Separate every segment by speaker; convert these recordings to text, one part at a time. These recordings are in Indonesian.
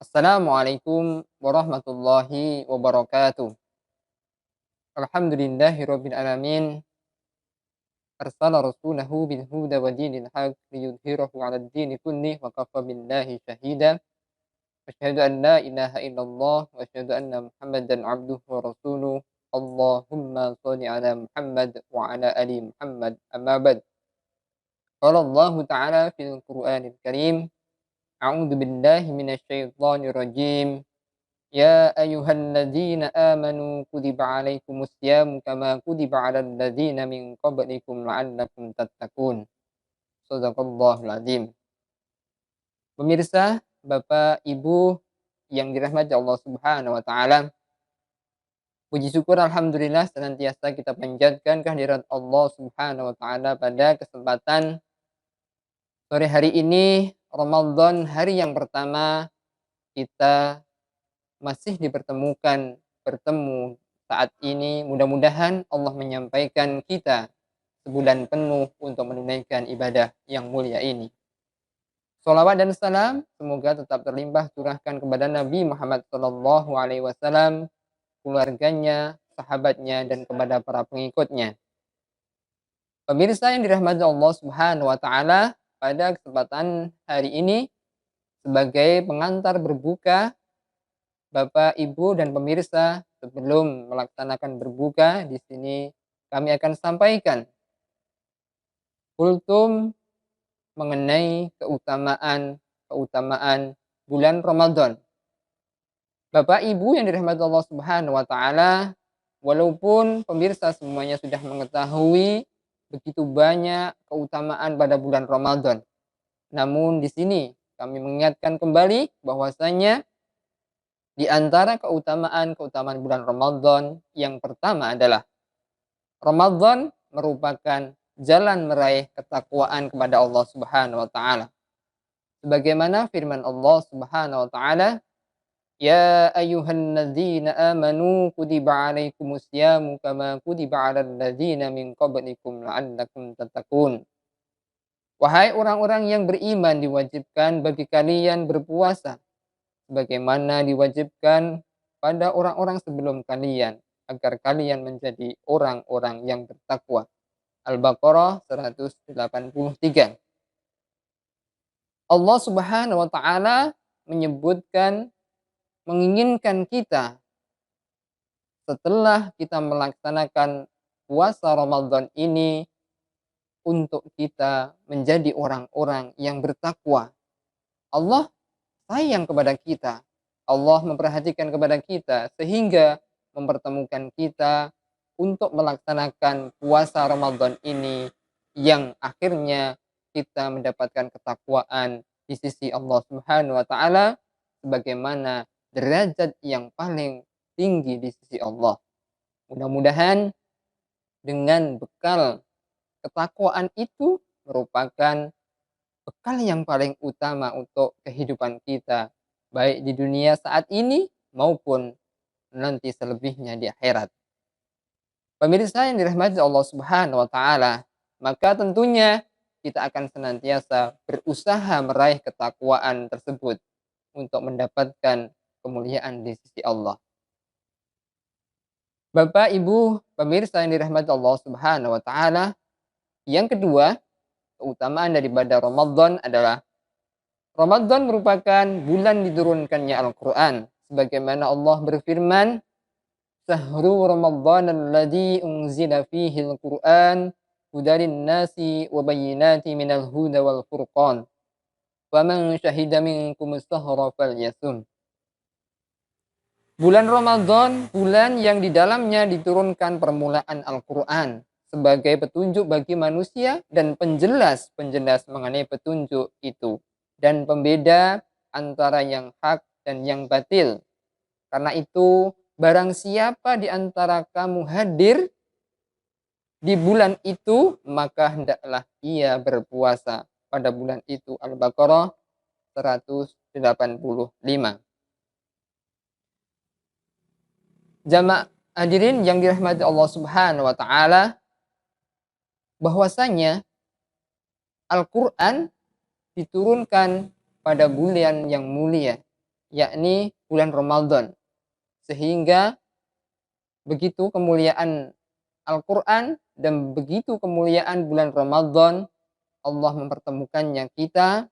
Speaker 1: Assalamualaikum warahmatullahi wabarakatuh. Alhamdulillahirabbil alamin. Arsala rasulahu bil huda wa dinil haq liyudhhirahu 'alad dini kullih wa kafa billahi shahida. Asyhadu an la ilaha illallah wa asyhadu anna Muhammadan 'abduhu wa rasuluh. Allahumma shalli 'ala Muhammad wa 'ala ali Muhammad. Amma ba'd. Qala Allah ta'ala fil Qur'anil Karim. A'udzu billahi minasy syaithanir rajim. Ya ayyuhalladzina amanu kutiba alaikumus syamu kama kutiba alal ladzina min qablikum la'allakum tattaqun. Shadaqallahul azim. Pemirsa, Bapak, Ibu yang dirahmati Allah Subhanahu wa taala, puji syukur alhamdulillah senantiasa kita panjatkan kehadirat Allah Subhanahu wa taala pada kesempatan sore hari ini, Ramadan, hari yang pertama kita masih bertemu saat ini. Mudah-mudahan Allah menyampaikan kita sebulan penuh untuk menunaikan ibadah yang mulia ini. Sholawat dan salam semoga tetap terlimpah curahkan kepada Nabi Muhammad SAW, keluarganya, sahabatnya, dan kepada para pengikutnya. Pemirsa yang dirahmati Allah Subhanahu wa taala, pada kesempatan hari ini sebagai pengantar berbuka, Bapak, Ibu, dan pemirsa, sebelum melaksanakan berbuka, di sini kami akan sampaikan kultum mengenai keutamaan bulan Ramadan. Bapak, Ibu yang dirahmati Allah Subhanahu wa taala, walaupun pemirsa semuanya sudah mengetahui begitu banyak keutamaan pada bulan Ramadan, namun di sini kami mengingatkan kembali bahwasanya di antara keutamaan bulan Ramadan yang pertama adalah Ramadan merupakan jalan meraih ketakwaan kepada Allah Subhanahu wa taala. Sebagaimana firman Allah Subhanahu wa taala, "Ya ayyuhalladzina amanu kutiba alaikumusyamu kama kutiba 'alal ladzina min qablikum la'allakum tattaqun." Wahai orang-orang yang beriman, diwajibkan bagi kalian berpuasa sebagaimana diwajibkan pada orang-orang sebelum kalian, agar kalian menjadi orang-orang yang bertakwa. Al-Baqarah 183. Allah Subhanahu wa taala menyebutkan, menginginkan kita setelah kita melaksanakan puasa Ramadan ini untuk kita menjadi orang-orang yang bertakwa. Allah sayang kepada kita. Allah memperhatikan kepada kita sehingga mempertemukan kita untuk melaksanakan puasa Ramadan ini yang akhirnya kita mendapatkan ketakwaan di sisi Allah Subhanahu wa taala sebagaimana derajat yang paling tinggi di sisi Allah. Mudah-mudahan dengan bekal ketakwaan itu merupakan bekal yang paling utama untuk kehidupan kita, baik di dunia saat ini maupun nanti selebihnya di akhirat. Pemirsa yang dirahmati Allah Subhanahu wa taala, maka tentunya kita akan senantiasa berusaha meraih ketakwaan tersebut untuk mendapatkan kemuliaan di sisi Allah. Bapak, Ibu, pemirsa yang dirahmati Allah Subhanahu wa taala, yang kedua, keutamaan daripada Ramadan adalah Ramadan merupakan bulan diturunkannya Al-Quran. Sebagaimana Allah berfirman, Sahru Ramadan alladhi unzila fihi al-Quran hudarin nasi wa bayyinati minal huda wal furqan. Faman syahida minkum as-sahra falyasum. Bulan Ramadan, bulan yang di dalamnya diturunkan permulaan Al-Quran sebagai petunjuk bagi manusia dan penjelas mengenai petunjuk itu, dan pembeda antara yang hak dan yang batil. Karena itu, barang siapa di antara kamu hadir di bulan itu, maka hendaklah ia berpuasa pada bulan itu. Al-Baqarah 185. Jamaah hadirin yang dirahmati Allah Subhanahu wa taala, bahwasanya Al-Qur'an diturunkan pada bulan yang mulia, yakni bulan Ramadan. Sehingga begitu kemuliaan Al-Quran dan begitu kemuliaan bulan Ramadan, Allah mempertemukannya kita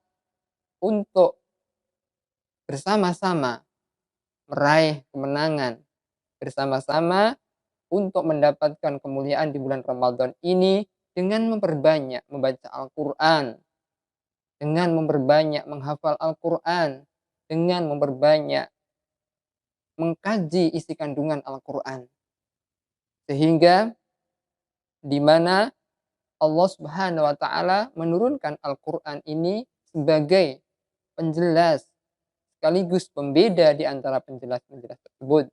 Speaker 1: untuk bersama-sama meraih kemenangan, bersama-sama untuk mendapatkan kemuliaan di bulan Ramadan ini dengan memperbanyak membaca Al-Quran, dengan memperbanyak menghafal Al-Quran, dengan memperbanyak mengkaji isi kandungan Al-Quran. Sehingga di mana Allah Subhanahu wa taala menurunkan Al-Quran ini sebagai penjelas sekaligus pembeda di antara penjelas-penjelas tersebut.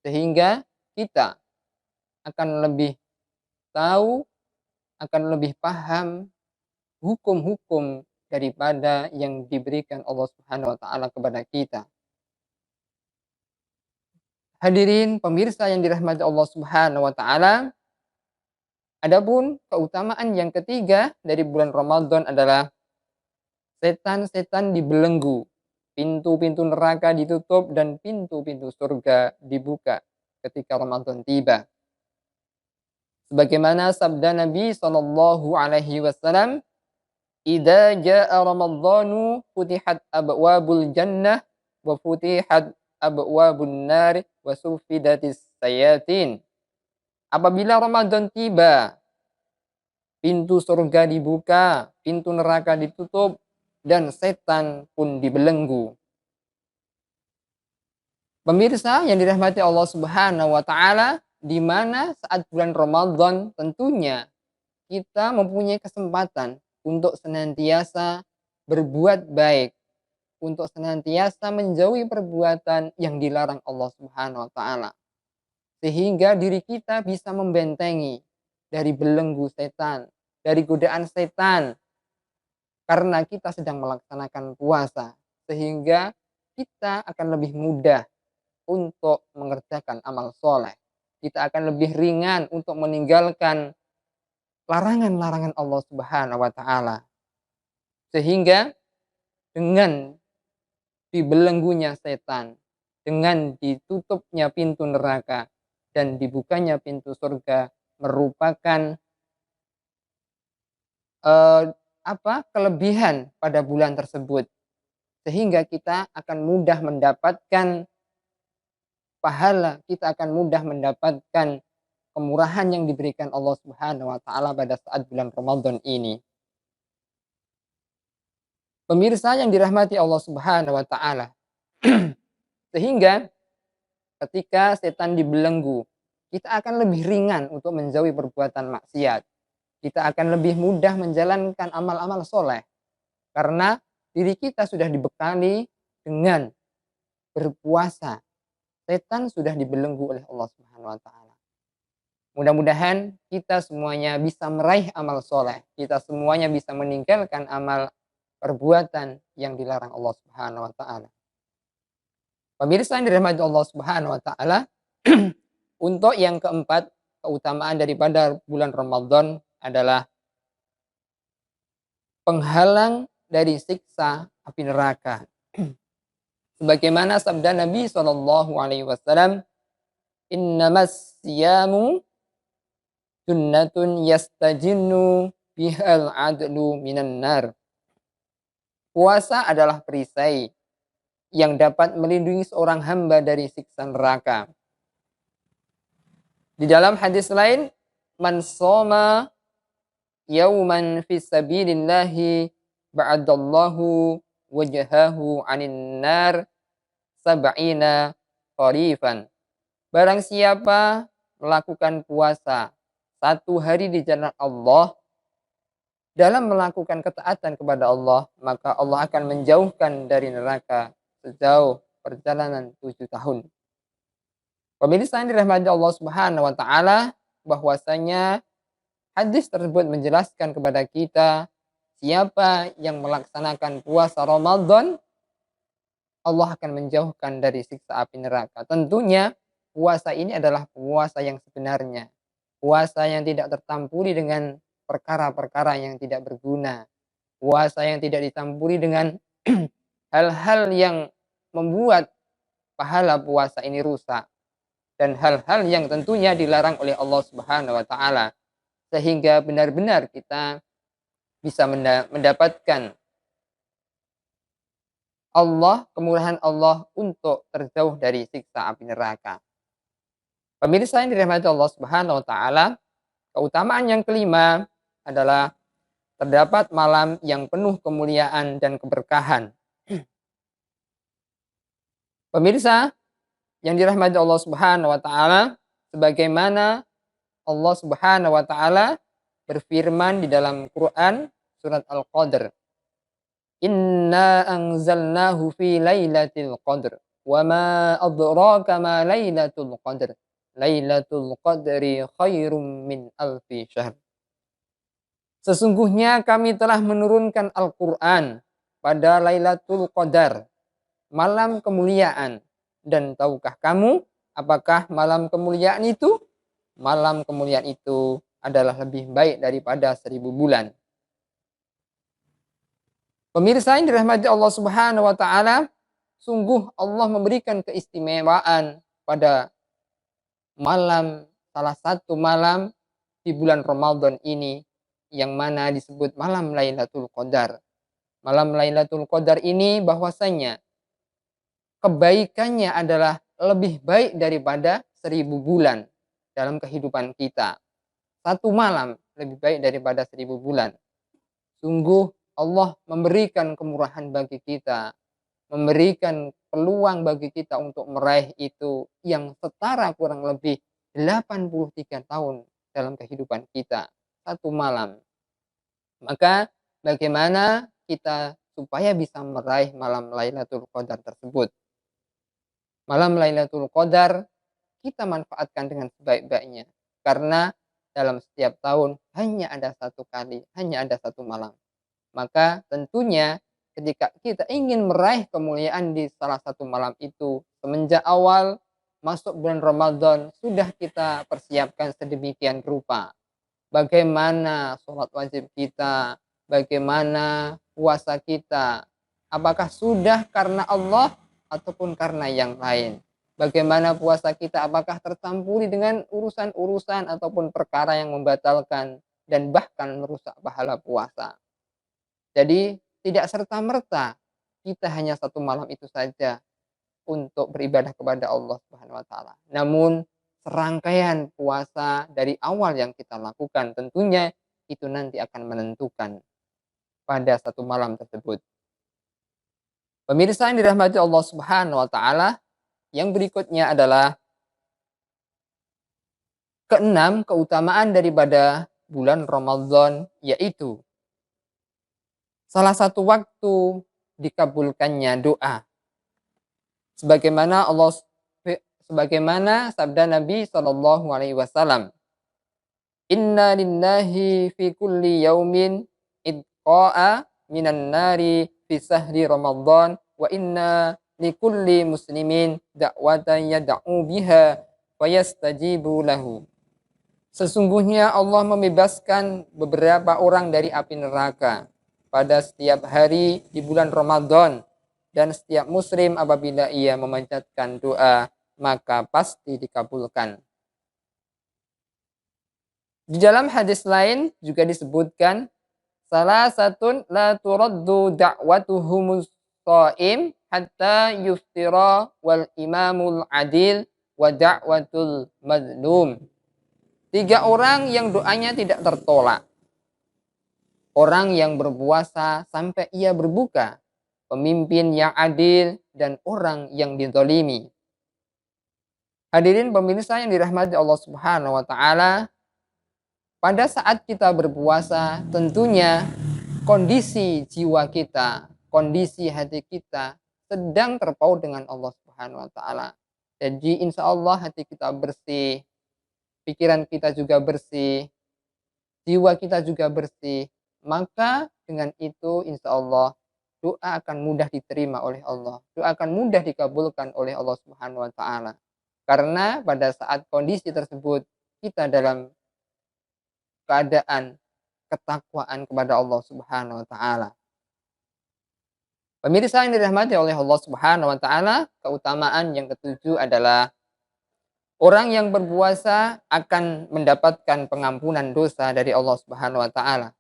Speaker 1: Sehingga kita akan lebih tahu, akan lebih paham hukum-hukum daripada yang diberikan Allah Subhanahu wa taala kepada kita. Hadirin pemirsa yang dirahmati Allah Subhanahu wa taala, adapun keutamaan yang ketiga dari bulan Ramadan adalah setan-setan dibelenggu, pintu-pintu neraka ditutup dan pintu-pintu surga dibuka ketika Ramadan tiba. Sebagaimana sabda Nabi sallallahu alaihi wasallam, "Idza jaa Ramadhanu futihat abwabul jannah wa futihat abwabun nar wa sufidatis sayatin." Apabila Ramadan tiba, pintu surga dibuka, pintu neraka ditutup, dan setan pun dibelenggu. Pemirsa yang dirahmati Allah Subhanahu wa taala, di mana saat bulan Ramadan tentunya kita mempunyai kesempatan untuk senantiasa berbuat baik, untuk senantiasa menjauhi perbuatan yang dilarang Allah Subhanahu wa taala. Sehingga diri kita bisa membentengi dari belenggu setan, dari godaan setan, karena kita sedang melaksanakan puasa. Sehingga kita akan lebih mudah untuk mengerjakan amal soleh. Kita akan lebih ringan untuk meninggalkan larangan-larangan Allah Subhanahu wa taala. Sehingga dengan dibelenggunya setan, dengan ditutupnya pintu neraka dan dibukanya pintu surga merupakan kelebihan pada bulan tersebut. Sehingga kita akan mudah mendapatkan pahala, kita akan mudah mendapatkan kemurahan yang diberikan Allah Subhanahu wa taala pada saat bulan Ramadan ini. Pemirsa yang dirahmati Allah Subhanahu wa taala. Sehingga ketika setan dibelenggu, kita akan lebih ringan untuk menjauhi perbuatan maksiat. Kita akan lebih mudah menjalankan amal-amal soleh. Karena diri kita sudah dibekali dengan berpuasa. Setan sudah dibelenggu oleh Allah Subhanahu wa taala. Mudah-mudahan kita semuanya bisa meraih amal soleh. Kita semuanya bisa meninggalkan amal perbuatan yang dilarang Allah Subhanahu wa taala. Pemirsa yang dirahmati Allah Subhanahu wa taala, untuk yang keempat, keutamaan daripada bulan Ramadan adalah penghalang dari siksa api neraka. Sebagaimana sabda Nabi sallallahu alaihi wasallam, "Innamas siyamu junnatun yastajinnu bihal adlu minan nar." Puasa adalah perisai yang dapat melindungi seorang hamba dari siksa neraka. Di dalam hadis lain, "Man shoma yauman fi sabilillahi ba'adallahu wajhahu 'anil nar sab'ina kharifan." Barang siapa melakukan puasa satu hari di jalan Allah dalam melakukan ketaatan kepada Allah, maka Allah akan menjauhkan dari neraka sejauh perjalanan 7 tahun. Pemirsa yang dirahmati Allah Subhanahu wa taala, bahwasanya hadis tersebut menjelaskan kepada kita siapa yang melaksanakan puasa Ramadan, Allah akan menjauhkan dari siksa api neraka. Tentunya puasa ini adalah puasa yang sebenarnya. Puasa yang tidak tertampuri dengan perkara-perkara yang tidak berguna. Puasa yang tidak ditampuri dengan hal-hal yang membuat pahala puasa ini rusak, dan hal-hal yang tentunya dilarang oleh Allah Subhanahu wa taala, sehingga benar-benar kita bisa mendapatkan kemurahan Allah untuk terjauh dari siksa api neraka. Pemirsa yang dirahmati Allah Subhanahu wa taala, keutamaan yang kelima adalah terdapat malam yang penuh kemuliaan dan keberkahan. Pemirsa yang dirahmati Allah Subhanahu wa taala, sebagaimana Allah Subhanahu wa taala berfirman di dalam Quran surat Al-Qadr, "Inna anzalnahu fi lailatul qadr, wa ma adraka ma lailatul qadr. Lailatul qadri khairum min alfi syahr." Sesungguhnya kami telah menurunkan Al-Quran pada Lailatul Qadar, malam kemuliaan. Dan tahukah kamu apakah malam kemuliaan itu? Malam kemuliaan itu adalah lebih baik daripada 1000 bulan. Pemirsa yang dirahmati Allah Subhanahu wa taala, sungguh Allah memberikan keistimewaan pada salah satu malam di bulan Ramadan ini, yang mana disebut malam Lailatul Qadar. Malam Lailatul Qadar ini bahwasanya kebaikannya adalah lebih baik daripada 1000 bulan dalam kehidupan kita. Satu malam lebih baik daripada 1000 bulan. Sungguh Allah memberikan kemurahan bagi kita, memberikan peluang bagi kita untuk meraih itu yang setara kurang lebih 83 tahun dalam kehidupan kita. Satu malam. Maka bagaimana kita supaya bisa meraih malam Lailatul Qadar tersebut? Malam Lailatul Qadar kita manfaatkan dengan sebaik-baiknya. Karena dalam setiap tahun hanya ada satu kali, hanya ada satu malam. Maka tentunya ketika kita ingin meraih kemuliaan di salah satu malam itu, semenjak awal masuk bulan Ramadan sudah kita persiapkan sedemikian rupa. Bagaimana sholat wajib kita, bagaimana puasa kita, apakah sudah karena Allah ataupun karena yang lain. Bagaimana puasa kita, apakah tercampuri dengan urusan-urusan ataupun perkara yang membatalkan dan bahkan merusak pahala puasa. Jadi tidak serta-merta kita hanya satu malam itu saja untuk beribadah kepada Allah Subhanahu wa taala. Namun serangkaian puasa dari awal yang kita lakukan tentunya itu nanti akan menentukan pada satu malam tersebut. Pemirsa yang dirahmati Allah Subhanahu wa taala, yang berikutnya adalah keenam keutamaan daripada bulan Ramadan, yaitu salah satu waktu dikabulkannya doa. Sebagaimana sabda Nabi Shallallahu alaihi wasallam, "Inna lillahi fi kulli yaumin idqa'a minan nari fi sahri Ramadan, wa inna likulli muslimin da'watan yad'u biha fayastajibu lahu." Sesungguhnya Allah membebaskan beberapa orang dari api neraka pada setiap hari di bulan Ramadan, dan setiap muslim apabila ia memanjatkan doa maka pasti dikabulkan. Di dalam hadis lain juga disebutkan, salah satu la turaddu da'watuhumus shaim hatta yuftira wal imamul adil wa da'watul mazlum. 3 orang yang doanya tidak tertolak. Orang yang berpuasa sampai ia berbuka, pemimpin yang adil, dan orang yang dizalimi. Hadirin pemirsa yang dirahmati Allah Subhanahu wa taala, pada saat kita berpuasa tentunya kondisi jiwa kita, kondisi hati kita sedang terpaut dengan Allah Subhanahu wa taala. Jadi insya Allah hati kita bersih, pikiran kita juga bersih, jiwa kita juga bersih. Maka dengan itu insya Allah doa akan mudah diterima oleh Allah. Doa akan mudah dikabulkan oleh Allah Subhanahu wa taala. Karena pada saat kondisi tersebut kita dalam keadaan ketakwaan kepada Allah Subhanahu wa taala. Pemirsa yang dirahmati oleh Allah Subhanahu wa taala, keutamaan yang ketujuh adalah orang yang berpuasa akan mendapatkan pengampunan dosa dari Allah Subhanahu wa taala.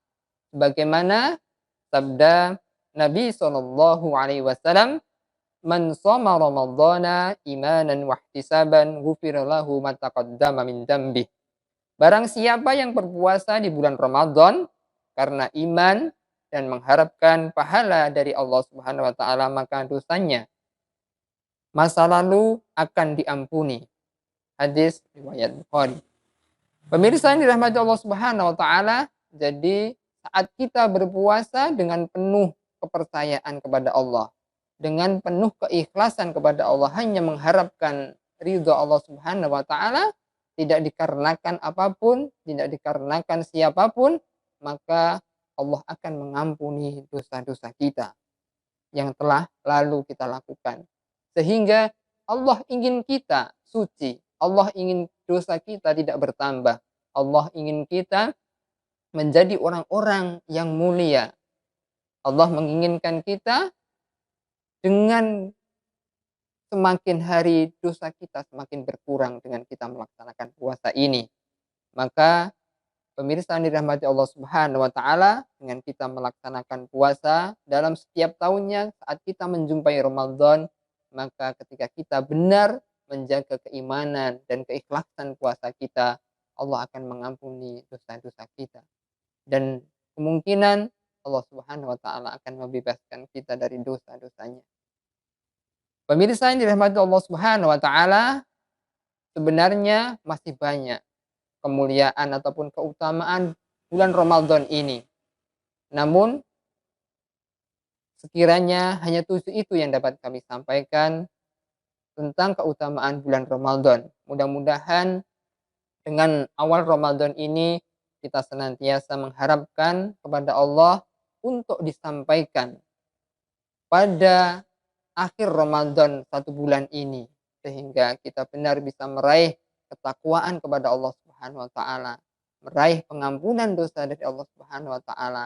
Speaker 1: Sebagaimana sabda Nabi Shallallahu alaihi wasallam, "Man shoma ramadhana imanan wa ihtisaban ghufira lahu ma taqaddama min dzambi." Barang siapa yang berpuasa di bulan Ramadan karena iman dan mengharapkan pahala dari Allah Subhanahu wa taala, maka dosanya masa lalu akan diampuni. Hadis riwayat Bukhari. Pemirsa yang dirahmati Allah Subhanahu wa taala, jadi saat kita berpuasa dengan penuh kepercayaan kepada Allah, dengan penuh keikhlasan kepada Allah, hanya mengharapkan ridho Allah Subhanahu wa taala, tidak dikarenakan apapun, tidak dikarenakan siapapun, maka Allah akan mengampuni dosa-dosa kita yang telah lalu kita lakukan. Sehingga Allah ingin kita suci, Allah ingin dosa kita tidak bertambah. Allah ingin kita menjadi orang-orang yang mulia. Allah menginginkan kita dengan semakin hari dosa kita semakin berkurang dengan kita melaksanakan puasa ini. Maka pemirsa yang dirahmati Allah Subhanahu wa taala, dengan kita melaksanakan puasa dalam setiap tahunnya saat kita menjumpai Ramadan, maka ketika kita benar menjaga keimanan dan keikhlasan puasa kita, Allah akan mengampuni dosa-dosa kita. Dan kemungkinan Allah Subhanahu wa taala akan membebaskan kita dari dosa-dosanya. Pemirsa yang dirahmati Allah Subhanahu wa taala, sebenarnya masih banyak kemuliaan ataupun keutamaan bulan Ramadan ini. Namun sekiranya hanya 7 itu yang dapat kami sampaikan tentang keutamaan bulan Ramadan. Mudah-mudahan dengan awal Ramadan ini kita senantiasa mengharapkan kepada Allah untuk disampaikan pada akhir Ramadan 1 bulan ini, sehingga kita benar bisa meraih ketakwaan kepada Allah Subhanahu wa taala, meraih pengampunan dosa dari Allah Subhanahu wa taala,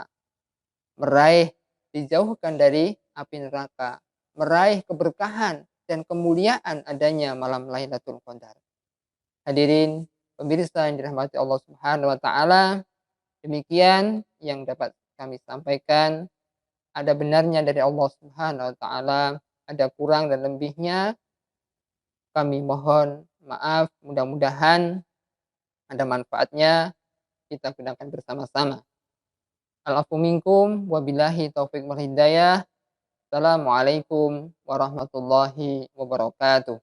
Speaker 1: meraih dijauhkan dari api neraka, meraih keberkahan dan kemuliaan adanya malam Lailatul Qadar. Hadirin pemirsa yang dirahmati Allah Subhanahu wa taala, demikian yang dapat kami sampaikan. Ada benarnya dari Allah Subhanahu wa taala, ada kurang dan lebihnya kami mohon maaf. Mudah-mudahan ada manfaatnya, kita gunakan bersama-sama. Al-afu minkum wabillahi taufiq wal hidayah. Assalamualaikum warahmatullahi wabarakatuh.